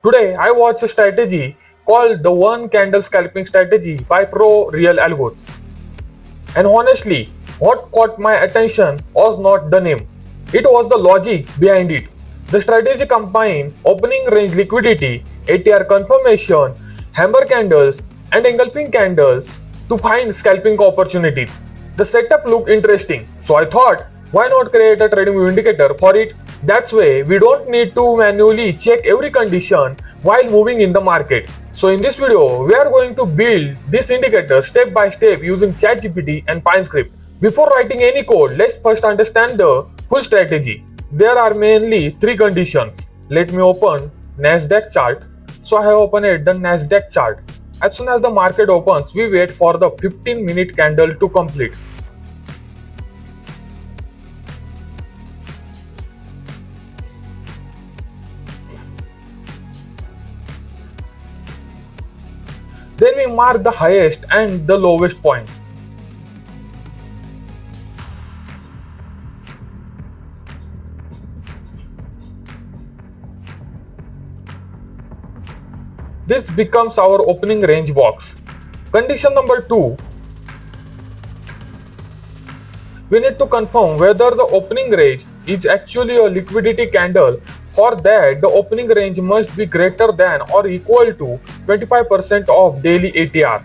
Today, I watched a strategy called the one candle scalping strategy by Pro Real Algos. And honestly, what caught my attention was not the name, it was the logic behind it. The strategy combined opening range liquidity, ATR confirmation, hammer candles, and engulfing candles to find scalping opportunities. The setup looked interesting, so I thought, why not create a trading view indicator for it? That's way we don't need to manually check every condition while moving in the market. So in this video, we are going to build this indicator step by step using ChatGPT and Pine Script. Before writing any code, let's first understand the full strategy. There are mainly three conditions. Let me open Nasdaq chart. So I have opened the Nasdaq chart. As soon as the market opens, we wait for the 15-minute candle to complete. Then we mark the highest and the lowest point. This becomes our opening range box. Condition number 2. We need to confirm whether the opening range is actually a liquidity candle. For that, the opening range must be greater than or equal to 25% of daily ATR.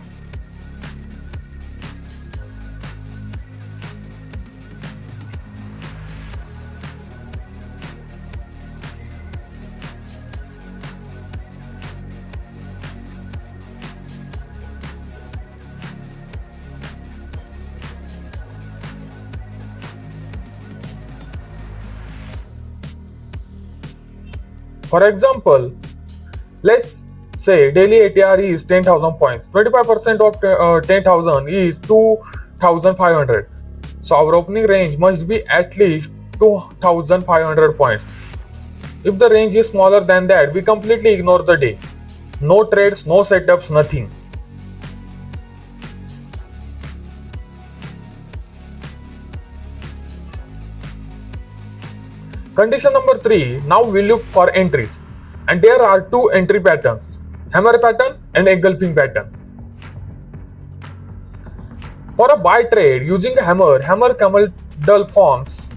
For example, let's say daily ATR is 10,000 points. 25% of 10,000 is 2,500. So our opening range must be at least 2,500 points. If the range is smaller than that, we completely ignore the day. No trades, no setups, nothing. Condition number 3. Now we look for entries. And there are two entry patterns, hammer pattern and engulfing pattern. For a buy trade using a hammer candle forms.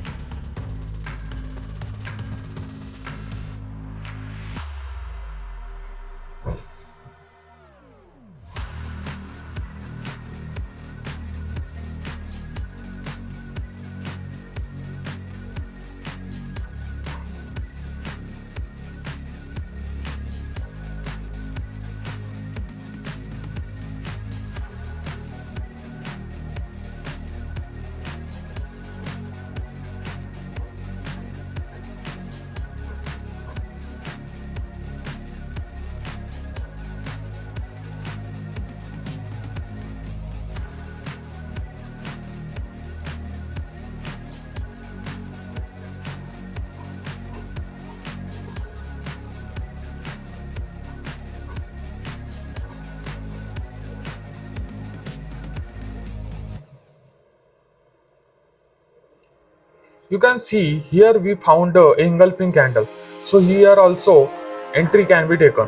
You can see here we found a engulfing candle. So here also entry can be taken.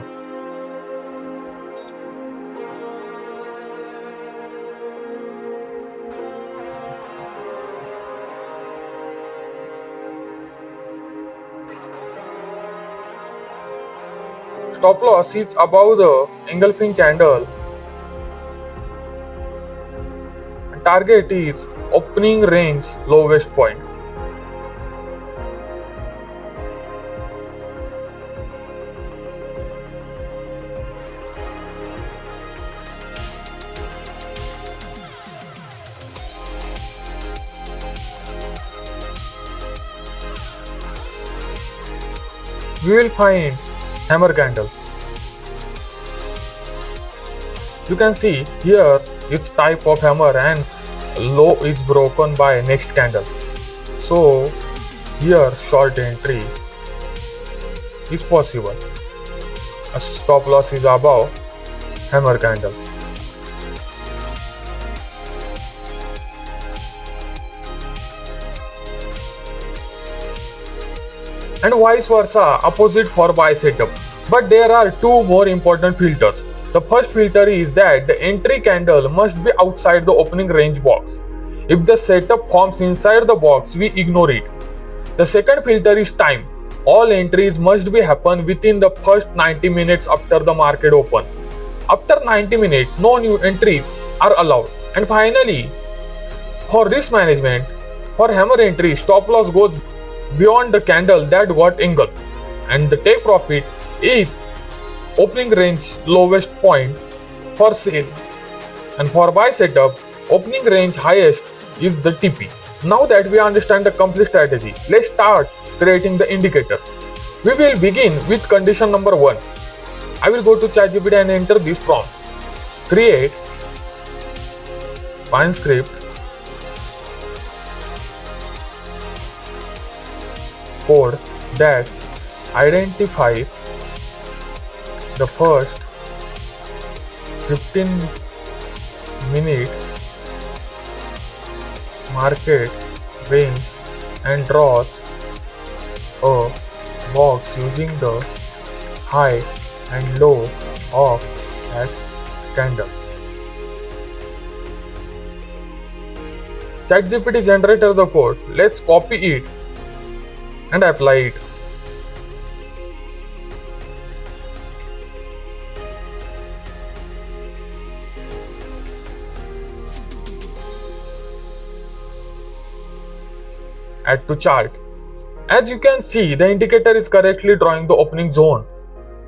Stop loss is above the engulfing candle. Target is opening range lowest point. We will find hammer candle. You can see here its type of hammer and low is broken by next candle. So here short entry is possible. A stop loss is above hammer candle. And vice versa, opposite for buy setup. But there are two more important filters. The first filter is that the entry candle must be outside the opening range box. If the setup forms inside the box, we ignore it. The second filter is time. All entries must be happen within the first 90 minutes after the market open. After 90 minutes, no new entries are allowed. And finally, for risk management, for hammer entry, stop loss goes beyond the candle that got angle, and the take profit is opening range lowest point for sale, and for buy setup, opening range highest is the TP. Now that we understand the complete strategy, let's start creating the indicator. We will begin with condition number 1. I will go to ChatGPT and enter this prompt. Create Pine Script code that identifies the first 15-minute market range and draws a box using the high and low of that candle. ChatGPT generated the code. Let's copy it and apply it. Add to chart. As you can see, the indicator is correctly drawing the opening zone,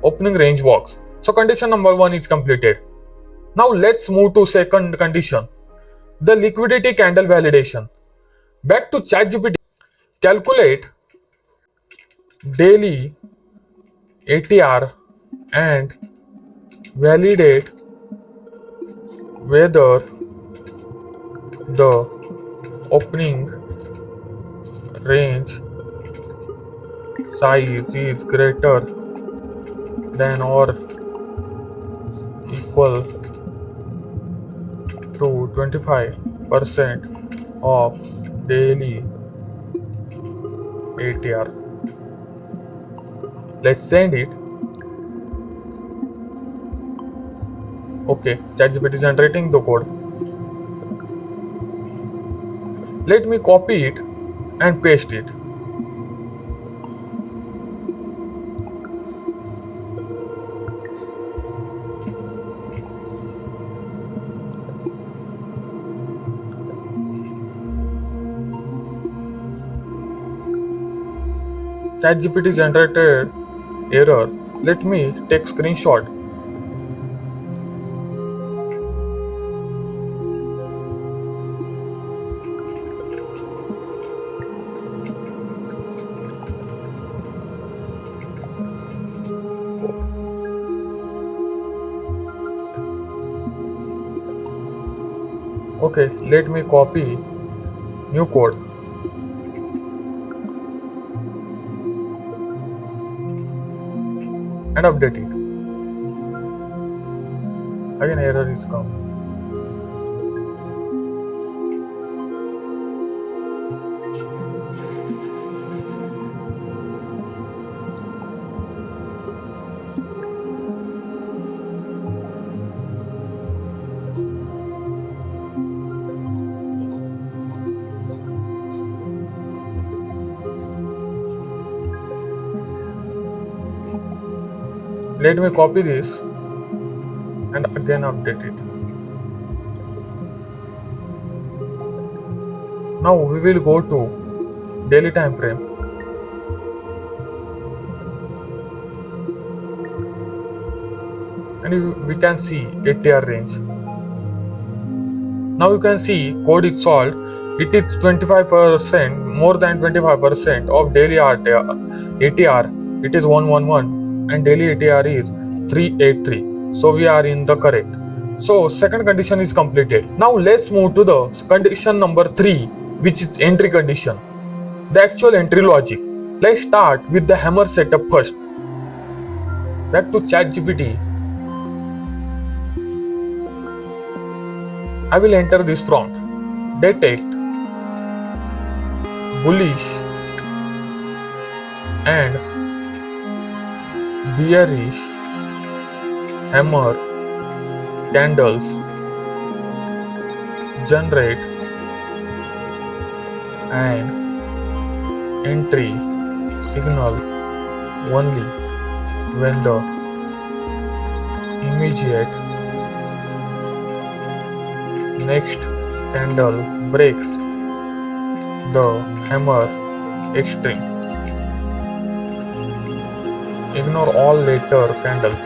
opening range box. So condition number 1 is completed. Now let's move to second condition, the liquidity candle validation. Back to ChatGPT. Calculate daily ATR and validate whether the opening range size is greater than or equal to 25% of daily ATR. Let's send it. Okay, ChatGPT is generating the code. Let me copy it and paste it. ChatGPT generated error. Let me take screenshot. Okay, let me copy new code. And update it. Again, error is come. Let me copy this and again update it. Now we will go to daily time frame. And we can see ATR range. Now you can see code is solved. It is 25%, more than 25% of daily ATR. It is 111 and daily ATR is 383. So we are in the correct. So second condition is completed. Now let's move to the condition number 3, which is entry condition. The actual entry logic. Let's start with the hammer setup first. Back to ChatGPT. I will enter this prompt. Detect bullish and bearish hammer candles generate an entry signal only when the immediate next candle breaks the hammer extreme. Ignore all later candles.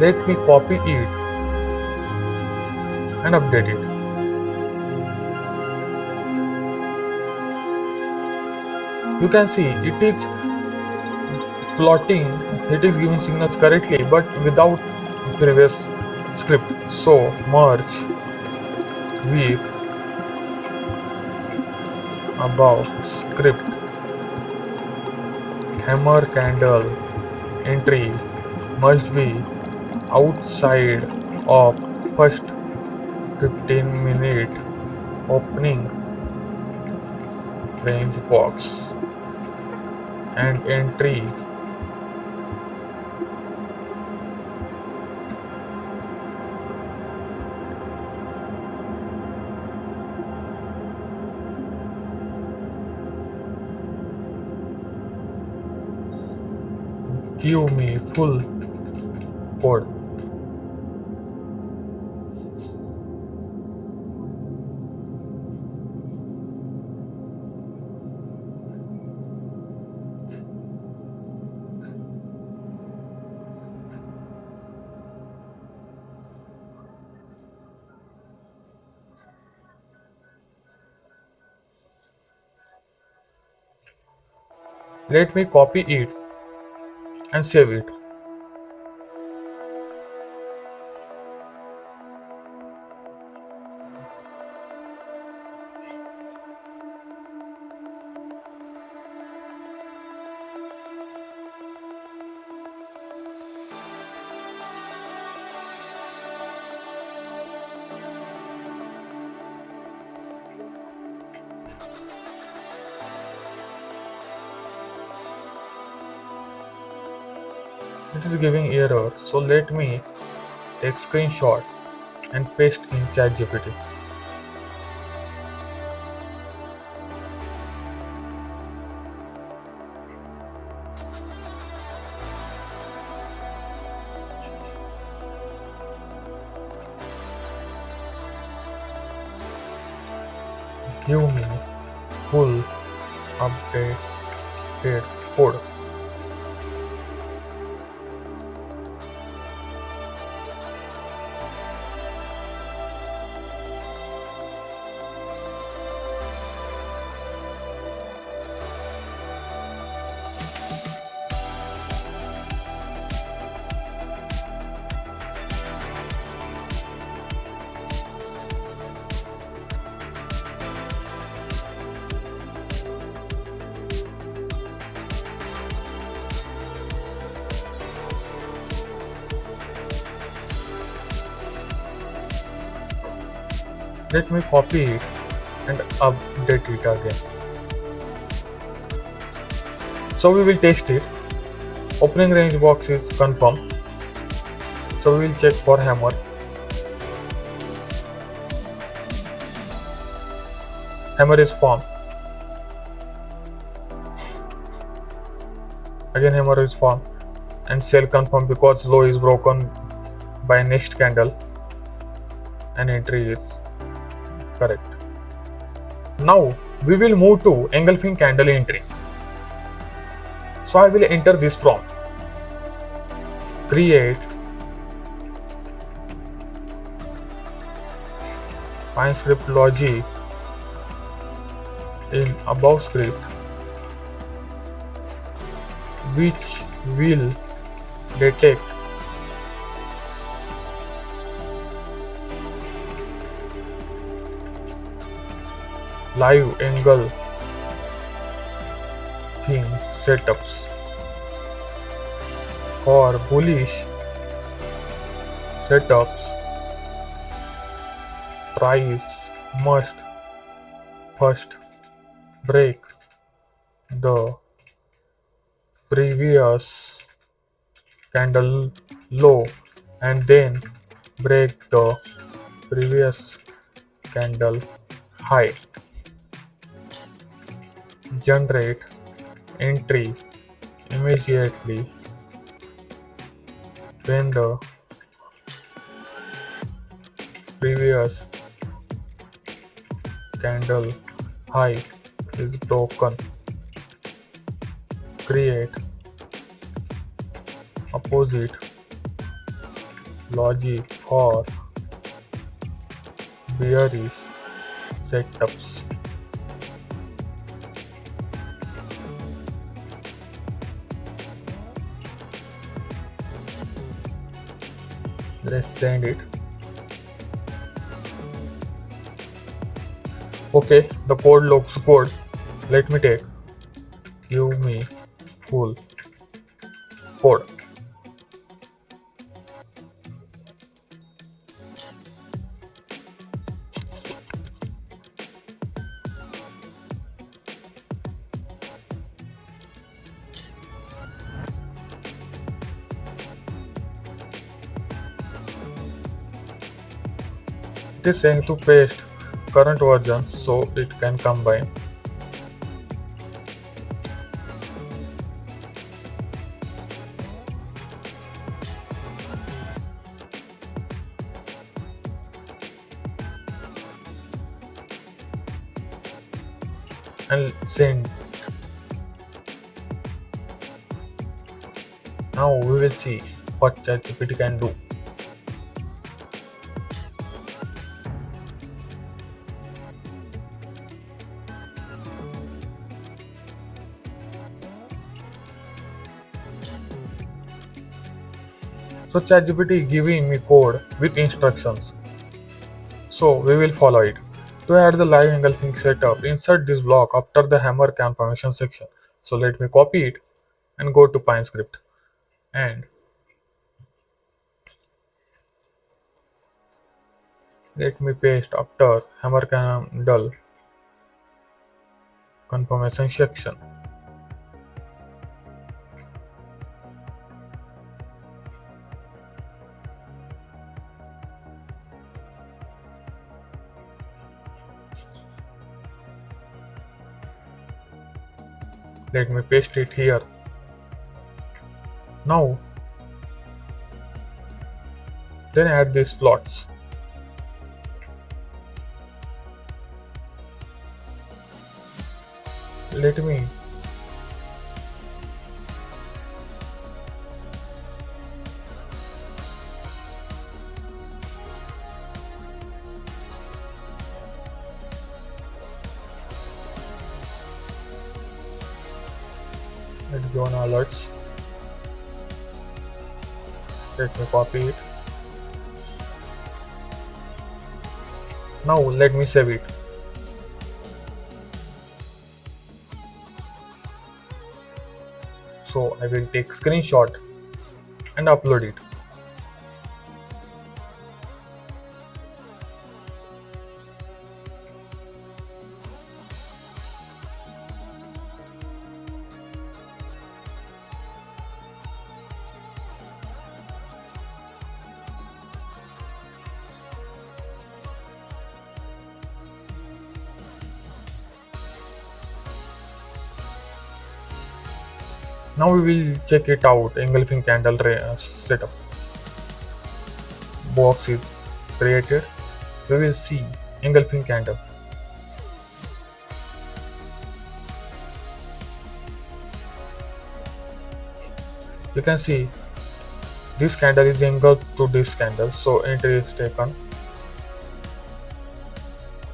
Let me copy it and update it. You can see it is plotting, it is giving signals correctly but without previous script. So merge with above script. Hammer candle entry must be outside of first 15-minute opening range box and entry give me full code. Let me copy it and save it. It is giving error, so let me take screenshot and paste in ChatGPT. Give me full updated code. Let me copy it and update it again. So we will test it. Opening range box is confirmed. So we will check for hammer. Hammer is formed. Again hammer is formed and sell confirmed because low is broken by next candle and entry is correct. Now we will move to engulfing candle entry. So I will enter this prompt. Create Pine Script logic in above script which will detect live engulfing setups for bullish setups. Price must first break the previous candle low and then break the previous candle high. Generate entry immediately when the previous candle high is broken. Create opposite logic for bearish setups. Let's send it. Okay, the code looks good. Let me take. Give me full code. It is saying to paste current version so it can combine. And send. Now we will see what ChatGPT can do. So ChatGPT giving me code with instructions. So we will follow it. To add the live engulfing setup, insert this block after the hammer confirmation section. So let me copy it and go to Pine Script and let me paste after hammer candle confirmation section. Let me paste it here. Now then add these plots. Let me go on alerts. Let me copy it. Now let me save it. So I will take screenshot and upload it. Now we will check it out. Engulfing candle setup box is created. We will see engulfing candle. You can see this candle is engulfed to this candle, so entry is taken.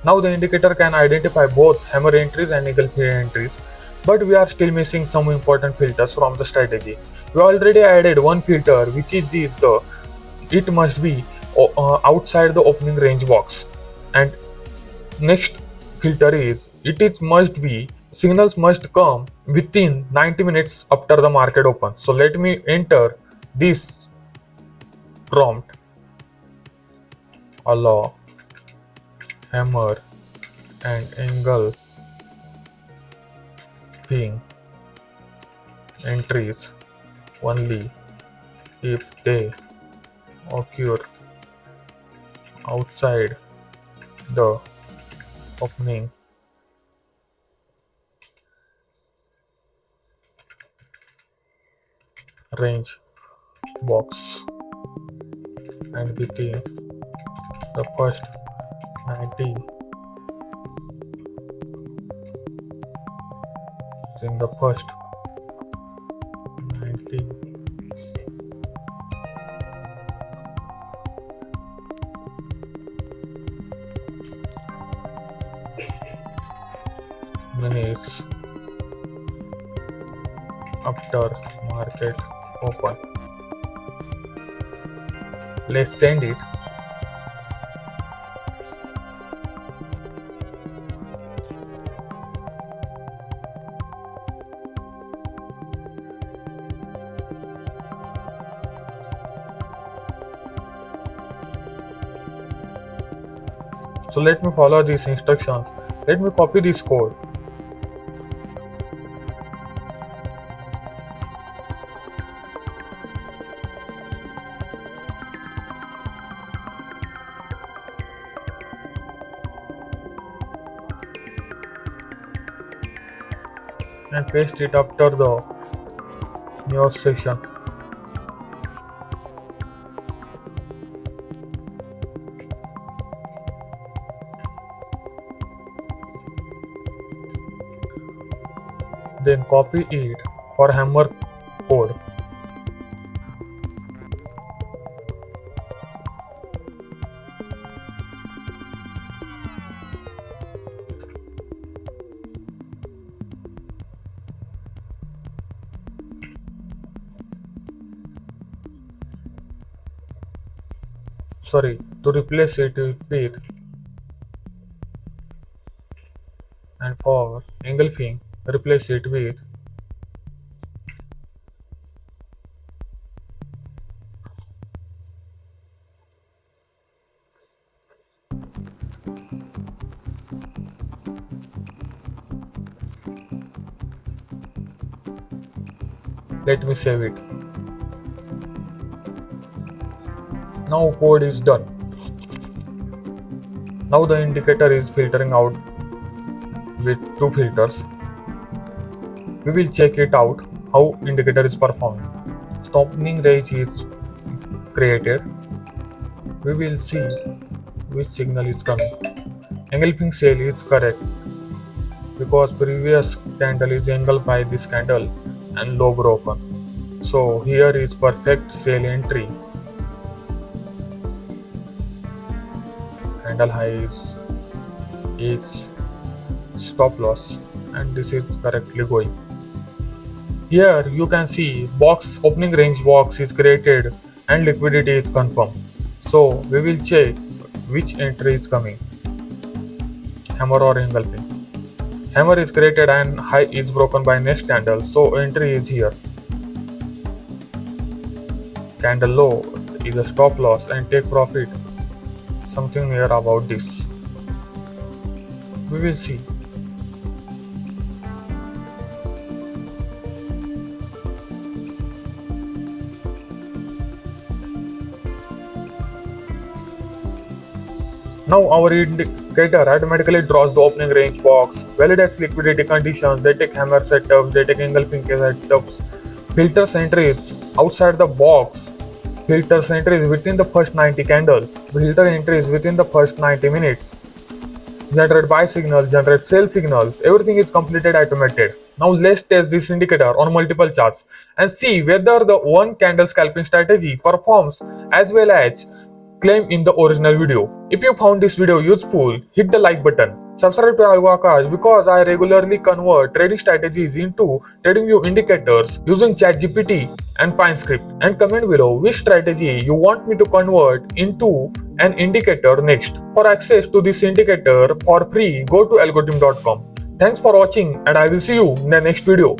Now the indicator can identify both hammer entries and engulfing entries, but we are still missing some important filters from the strategy. We already added one filter, which is the it must be outside the opening range box, and next filter is must be signals must come within 90 minutes after the market open. So let me enter this prompt allow hammer and angle ping entries only if they occur outside the opening range box and within the first 90 in the first 90 minutes after market open. Let's send it. So let me follow these instructions. Let me copy this code. And paste it after the news section. Then copy it for hammer code. To replace it with and for engulfing, replace it with let me save it. Now code is done. Now the indicator is filtering out with two filters. We will check it out how indicator is performing. Stopping range is created. We will see which signal is coming. Engulfing sale is correct because previous candle is engulfed by this candle and low broken. So here is perfect sale entry. Candle high is stop loss and this is correctly going. Here you can see box opening range box is created and liquidity is confirmed. So we will check which entry is coming, hammer or engulfing. Hammer is created and high is broken by next candle, so entry is here. Candle low is a stop loss and take profit. Something here about this. We will see. Now our indicator automatically draws the opening range box, validates liquidity conditions, they take hammer setups, they take engulfing setups, filters entries outside the box, filters entries within the first 90 candles, filter entries within the first 90 minutes, generate buy signals, generate sell signals, everything is completed automated. Now let's test this indicator on multiple charts and see whether the one candle scalping strategy performs as well as claimed in the original video. If you found this video useful, hit the like button. Subscribe to Aakash because I regularly convert trading strategies into TradingView indicators using ChatGPT and Pine Script. And comment below which strategy you want me to convert into an indicator next. For access to this indicator for free, go to algorithmic.com. Thanks for watching and I will see you in the next video.